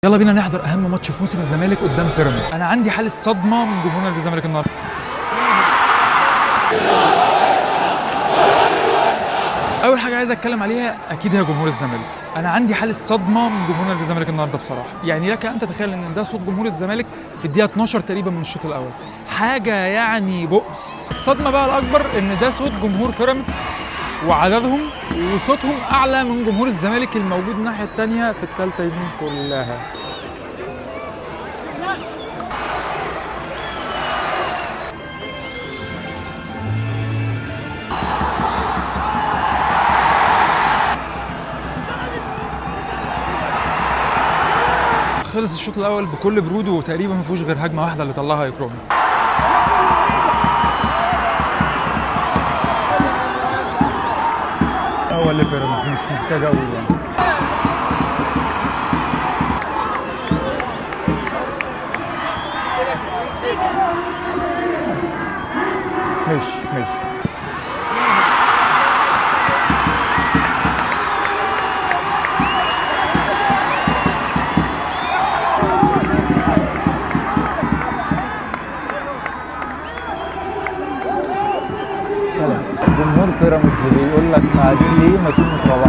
يلا بينا نحضر اهم ماتش في موسم الزمالك قدام بيراميدز. انا عندي حاله صدمه من جمهور نادي الزمالك النهارده. اول حاجه عايز اتكلم عليها اكيد هي جمهور الزمالك. انا عندي حاله صدمه من جمهور نادي الزمالك النهارده بصراحه. يعني لك ان تتخيل ان ده صوت جمهور الزمالك في الدقيقه 12 تقريبا من الشوط الاول. حاجه يعني بؤس. الصدمه بقى الاكبر ان ده صوت جمهور بيراميدز وعددهم وصوتهم اعلى من جمهور الزمالك الموجود الناحيه الثانيه في الثالثه يمين كلها. خلص الشوط الاول بكل برود وتقريبا ما فيهوش غير هجمه واحده اللي طلعها اكرامي. اول لبيراميدز مش محتاج قوي يعني. مش جمهور بيراميدز بيقول لك قاعدين ليه ما تقوم تروحوا.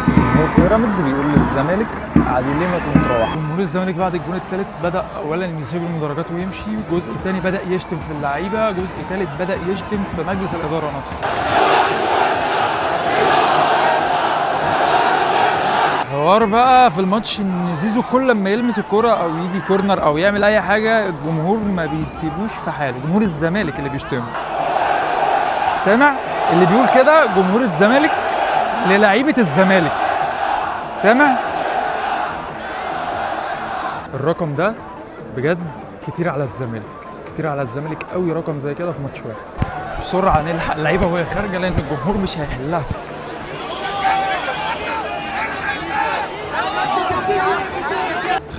جمهور بيراميدز بيقول للزمالك قاعدين ليه ما تقوم تروحوا. جمهور الزمالك بعد الجون الثالث بدا اولا يسيب المدرجات ويمشي، جزء ثاني بدا يشتم في اللعيبه، جزء ثالث بدا يشتم في مجلس الاداره نفسه. حوار بقى في الماتش ان زيزو كل ما يلمس الكرة او يجي كورنر او يعمل اي حاجه الجمهور ما بيسيبوش في حاله. جمهور الزمالك اللي بيشتمه. سامع اللي بيقول كده؟ جمهور الزمالك للعيبه الزمالك. سامع؟ الرقم ده بجد كتير على الزمالك، كتير على الزمالك قوي رقم زي كده في ماتش واحد. بسرعه نلحق اللعيبه وهي خارجه لان الجمهور مش هيحلها.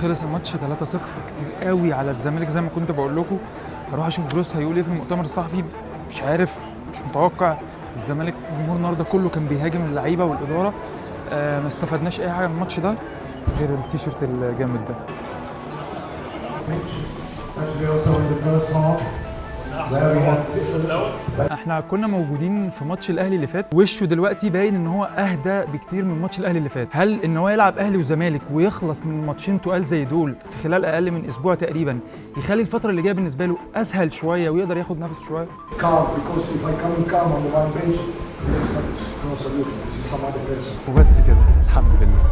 خلص الماتش 3-0 كتير قوي على الزمالك زي ما كنت بقول لكم. هروح اشوف بروس هيقول ايه في المؤتمر الصحفي، مش عارف، مش متوقع. الزمالك الجمهور النهارده كله كان بيهاجم اللعيبه والاداره. ما استفدناش اي حاجه من الماتش ده غير التيشيرت الجامد ده. احنا كنا موجودين في ماتش الاهلي اللي فات، وشه دلوقتي باين ان هو اهدى بكتير من ماتش الاهلي اللي فات. هل ان هو يلعب اهلي وزمالك ويخلص من ماتشين تقال زي دول في خلال اقل من اسبوع تقريبا يخلي الفتره اللي جايه بالنسبه له اسهل شويه ويقدر ياخد نفس شويه؟ وبس كده الحمد لله.